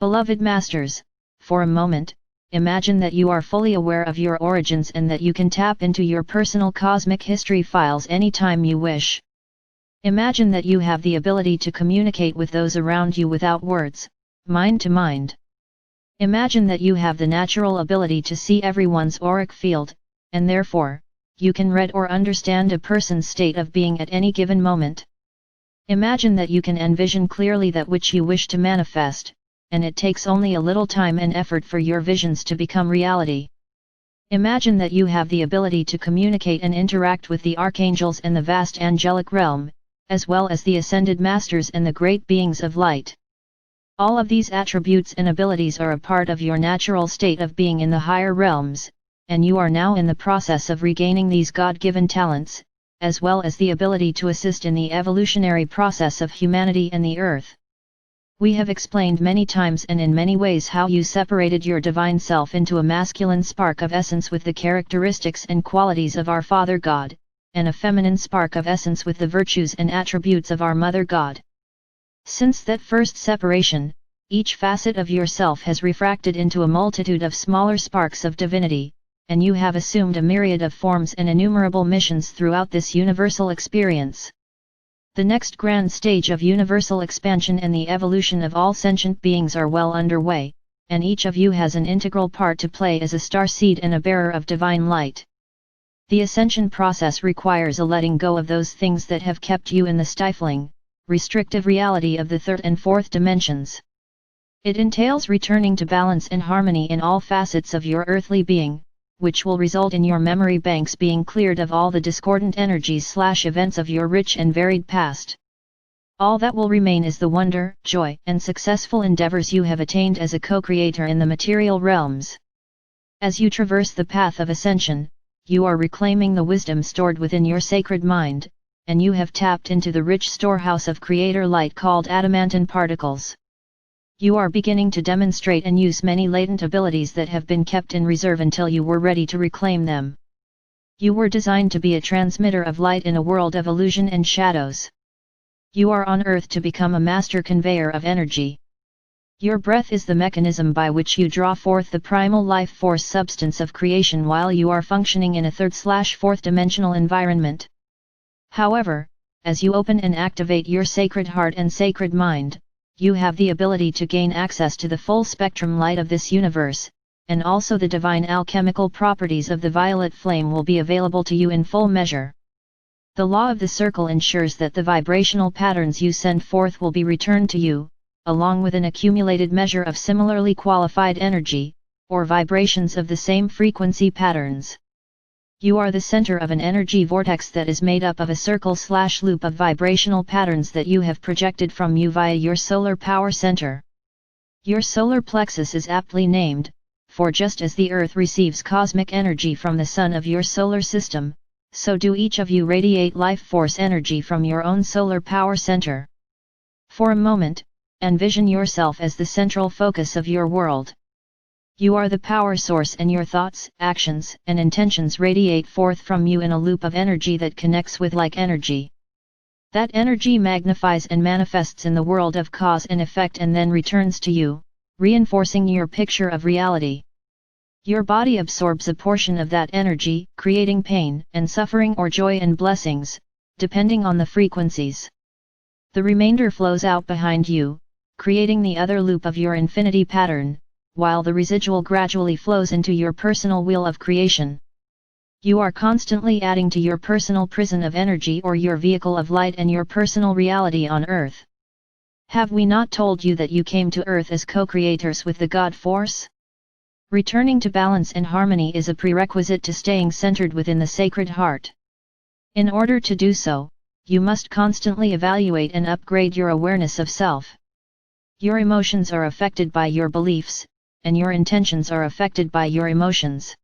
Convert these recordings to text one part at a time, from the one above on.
Beloved Masters, for a moment, imagine that you are fully aware of your origins and that you can tap into your personal cosmic history files anytime you wish. Imagine that you have the ability to communicate with those around you without words, mind to mind. Imagine that you have the natural ability to see everyone's auric field, and therefore, you can read or understand a person's state of being at any given moment. Imagine that you can envision clearly that which you wish to manifest, and it takes only a little time and effort for your visions to become reality. Imagine that you have the ability to communicate and interact with the archangels and the vast angelic realm, as well as the ascended masters and the great beings of light. All of these attributes and abilities are a part of your natural state of being in the higher realms, and you are now in the process of regaining these God-given talents, as well as the ability to assist in the evolutionary process of humanity and the earth. We have explained many times and in many ways how you separated your divine self into a masculine spark of essence with the characteristics and qualities of our Father God, and a feminine spark of essence with the virtues and attributes of our Mother God. Since that first separation, each facet of yourself has refracted into a multitude of smaller sparks of divinity, and you have assumed a myriad of forms and innumerable missions throughout this universal experience. The next grand stage of universal expansion and the evolution of all sentient beings are well underway, and each of you has an integral part to play as a starseed and a bearer of divine light. The ascension process requires a letting go of those things that have kept you in the stifling, restrictive reality of the third and fourth dimensions. It entails returning to balance and harmony in all facets of your earthly being, which will result in your memory banks being cleared of all the discordant energies/events of your rich and varied past. All that will remain is the wonder, joy, and successful endeavors you have attained as a co-creator in the material realms. As you traverse the path of ascension, you are reclaiming the wisdom stored within your sacred mind, and you have tapped into the rich storehouse of creator light called adamantine particles. You are beginning to demonstrate and use many latent abilities that have been kept in reserve until you were ready to reclaim them. You were designed to be a transmitter of light in a world of illusion and shadows. You are on Earth to become a master conveyor of energy. Your breath is the mechanism by which you draw forth the primal life force substance of creation while you are functioning in a third/fourth dimensional environment. However, as you open and activate your sacred heart and sacred mind, you have the ability to gain access to the full spectrum light of this universe, and also the divine alchemical properties of the violet flame will be available to you in full measure. The law of the circle ensures that the vibrational patterns you send forth will be returned to you, along with an accumulated measure of similarly qualified energy, or vibrations of the same frequency patterns. You are the center of an energy vortex that is made up of a circle/loop of vibrational patterns that you have projected from you via your solar power center. Your solar plexus is aptly named, for just as the Earth receives cosmic energy from the sun of your solar system, so do each of you radiate life force energy from your own solar power center. For a moment, envision yourself as the central focus of your world. You are the power source and your thoughts, actions, and intentions radiate forth from you in a loop of energy that connects with like energy. That energy magnifies and manifests in the world of cause and effect and then returns to you, reinforcing your picture of reality. Your body absorbs a portion of that energy, creating pain and suffering or joy and blessings, depending on the frequencies. The remainder flows out behind you, creating the other loop of your infinity pattern, while the residual gradually flows into your personal wheel of creation. You are constantly adding to your personal prison of energy or your vehicle of light and your personal reality on Earth. Have we not told you that you came to Earth as co-creators with the God Force? Returning to balance and harmony is a prerequisite to staying centered within the Sacred Heart. In order to do so, you must constantly evaluate and upgrade your awareness of self. Your emotions are affected by your beliefs, and your intentions are affected by your emotions.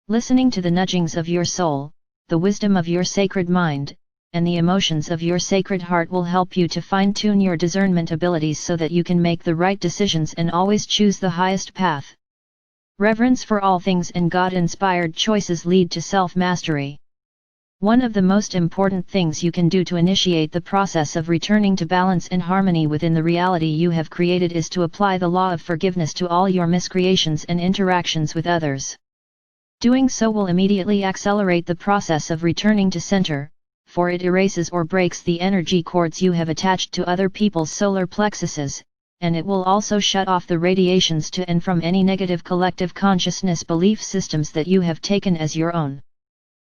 Listening to the nudgings of your soul, the wisdom of your sacred mind, and the emotions of your sacred heart will help you to fine-tune your discernment abilities so that you can make the right decisions and always choose the highest path. Reverence for all things and God-inspired choices lead to self-mastery. One of the most important things you can do to initiate the process of returning to balance and harmony within the reality you have created is to apply the law of forgiveness to all your miscreations and interactions with others. Doing so will immediately accelerate the process of returning to center, for it erases or breaks the energy cords you have attached to other people's solar plexuses, and it will also shut off the radiations to and from any negative collective consciousness belief systems that you have taken as your own.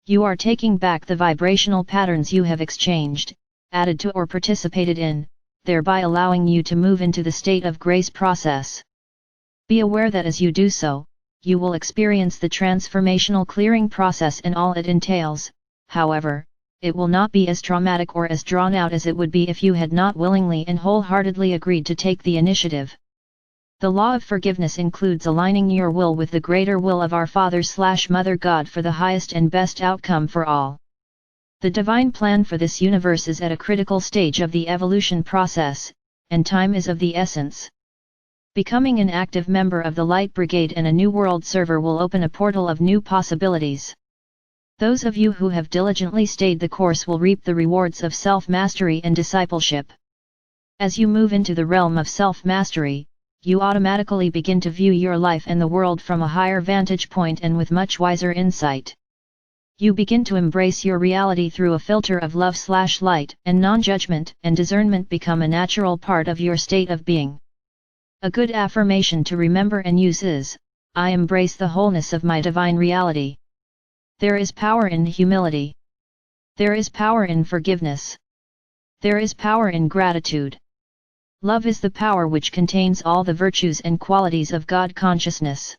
You are taking back the vibrational patterns you have exchanged, added to or participated in, thereby allowing you to move into the state of grace process. Be aware that as you do so, you will experience the transformational clearing process and all it entails. However, it will not be as traumatic or as drawn out as it would be if you had not willingly and wholeheartedly agreed to take the initiative. The law of forgiveness includes aligning your will with the greater will of our Father/Mother God for the highest and best outcome for all. The divine plan for this universe is at a critical stage of the evolution process, and time is of the essence. Becoming an active member of the Light Brigade and a New World server will open a portal of new possibilities. Those of you who have diligently stayed the course will reap the rewards of self-mastery and discipleship. As you move into the realm of self-mastery, you automatically begin to view your life and the world from a higher vantage point and with much wiser insight. You begin to embrace your reality through a filter of love/light, and non-judgment and discernment become a natural part of your state of being. A good affirmation to remember and use is, I embrace the wholeness of my divine reality. There is power in humility. There is power in forgiveness. There is power in gratitude. Love is the power which contains all the virtues and qualities of God consciousness.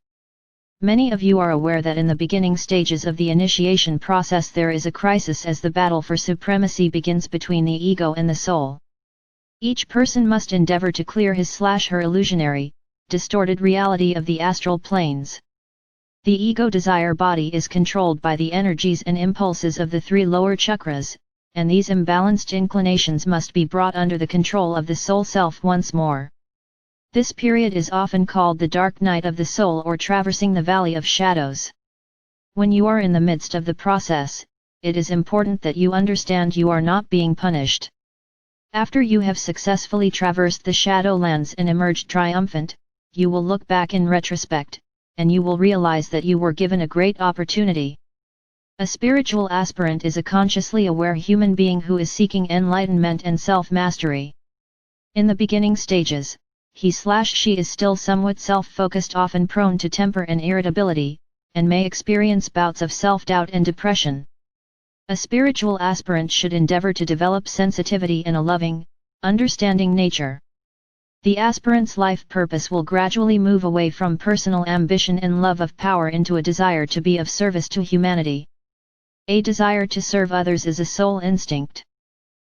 Many of you are aware that in the beginning stages of the initiation process there is a crisis as the battle for supremacy begins between the ego and the soul. Each person must endeavor to clear his/her illusionary, distorted reality of the astral planes. The ego desire body is controlled by the energies and impulses of the 3 lower chakras, and these imbalanced inclinations must be brought under the control of the soul self once more. This period is often called the dark night of the soul or traversing the valley of shadows. When you are in the midst of the process, it is important that you understand you are not being punished. After you have successfully traversed the shadowlands and emerged triumphant, you will look back in retrospect, and you will realize that you were given a great opportunity. A spiritual aspirant is a consciously aware human being who is seeking enlightenment and self-mastery. In the beginning stages, he/she is still somewhat self-focused, often prone to temper and irritability, and may experience bouts of self-doubt and depression. A spiritual aspirant should endeavor to develop sensitivity and a loving, understanding nature. The aspirant's life purpose will gradually move away from personal ambition and love of power into a desire to be of service to humanity. A desire to serve others is a soul instinct.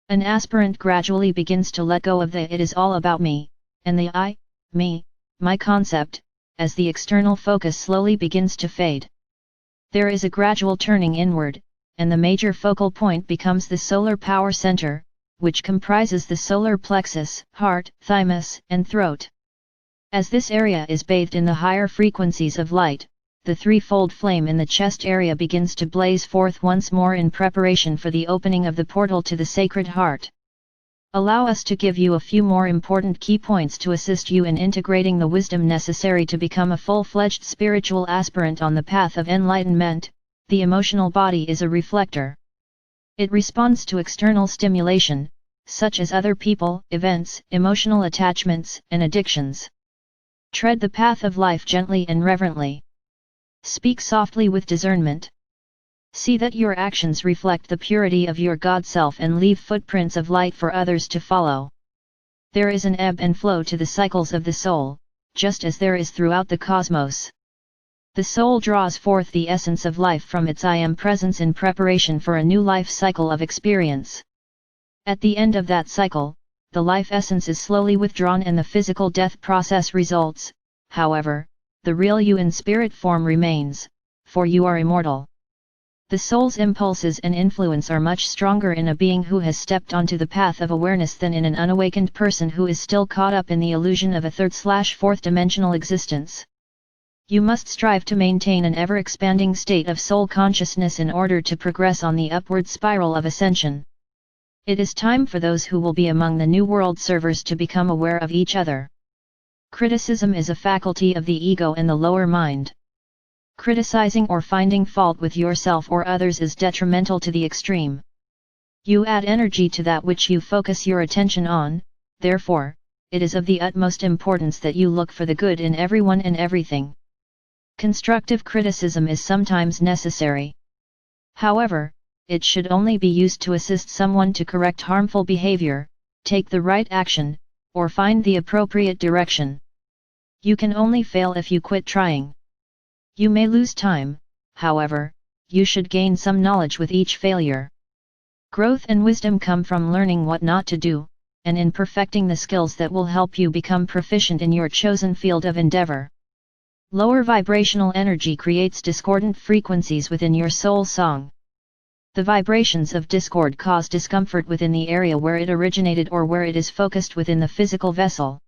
An aspirant gradually begins to let go of the "it is all about me," and the "I, me, my" concept, as the external focus slowly begins to fade. There is a gradual turning inward, and the major focal point becomes the solar power center, which comprises the solar plexus, heart, thymus, and throat. As this area is bathed in the higher frequencies of light, the threefold flame in the chest area begins to blaze forth once more in preparation for the opening of the portal to the Sacred Heart. Allow us to give you a few more important key points to assist you in integrating the wisdom necessary to become a full-fledged spiritual aspirant on the path of enlightenment. The emotional body is a reflector. It responds to external stimulation, such as other people, events, emotional attachments, and addictions. Tread the path of life gently and reverently. Speak softly with discernment. See that your actions reflect the purity of your God self and leave footprints of light for others to follow. There is an ebb and flow to the cycles of the soul, just as there is throughout the cosmos. The soul draws forth the essence of life from its I Am presence in preparation for a new life cycle of experience. At the end of that cycle, the life essence is slowly withdrawn and the physical death process results. However, the real you in spirit form remains, for you are immortal. The soul's impulses and influence are much stronger in a being who has stepped onto the path of awareness than in an unawakened person who is still caught up in the illusion of a third/fourth dimensional existence. You must strive to maintain an ever-expanding state of soul consciousness in order to progress on the upward spiral of ascension. It is time for those who will be among the New World servers to become aware of each other. Criticism is a faculty of the ego and the lower mind. Criticizing or finding fault with yourself or others is detrimental to the extreme. You add energy to that which you focus your attention on, therefore, it is of the utmost importance that you look for the good in everyone and everything. Constructive criticism is sometimes necessary. However, it should only be used to assist someone to correct harmful behavior, take the right action, or find the appropriate direction. You can only fail if you quit trying. You may lose time, however, you should gain some knowledge with each failure. Growth and wisdom come from learning what not to do, and in perfecting the skills that will help you become proficient in your chosen field of endeavor. Lower vibrational energy creates discordant frequencies within your soul song. The vibrations of discord cause discomfort within the area where it originated or where it is focused within the physical vessel.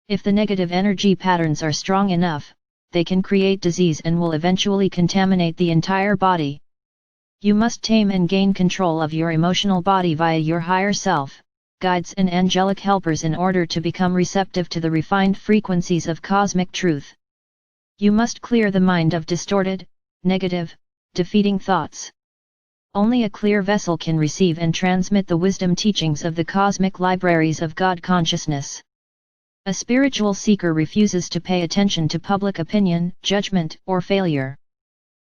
If the negative energy patterns are strong enough, they can create disease and will eventually contaminate the entire body. You must tame and gain control of your emotional body via your higher self, guides and angelic helpers in order to become receptive to the refined frequencies of cosmic truth. You must clear the mind of distorted, negative, defeating thoughts. Only a clear vessel can receive and transmit the wisdom teachings of the cosmic libraries of God consciousness. A spiritual seeker refuses to pay attention to public opinion, judgment, or failure.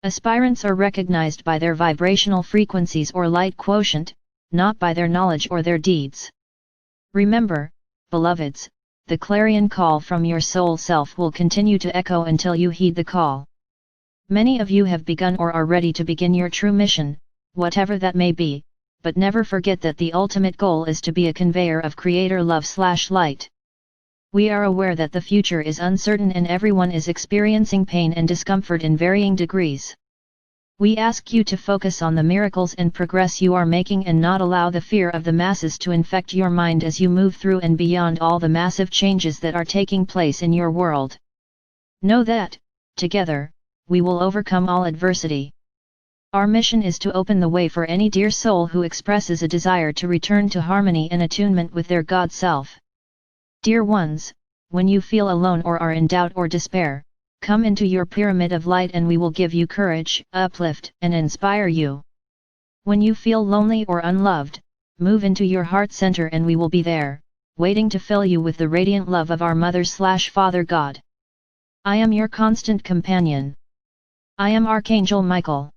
Aspirants are recognized by their vibrational frequencies or light quotient, not by their knowledge or their deeds. Remember, beloveds, the clarion call from your soul self will continue to echo until you heed the call. Many of you have begun or are ready to begin your true mission, whatever that may be, but never forget that the ultimate goal is to be a conveyor of Creator love/light. We are aware that the future is uncertain and everyone is experiencing pain and discomfort in varying degrees. We ask you to focus on the miracles and progress you are making and not allow the fear of the masses to infect your mind as you move through and beyond all the massive changes that are taking place in your world. Know that, together, we will overcome all adversity. Our mission is to open the way for any dear soul who expresses a desire to return to harmony and attunement with their God self. Dear ones, when you feel alone or are in doubt or despair, come into your pyramid of light and we will give you courage, uplift, and inspire you. When you feel lonely or unloved, move into your heart center and we will be there, waiting to fill you with the radiant love of our Mother/Father God. I am your constant companion. I am Archangel Michael.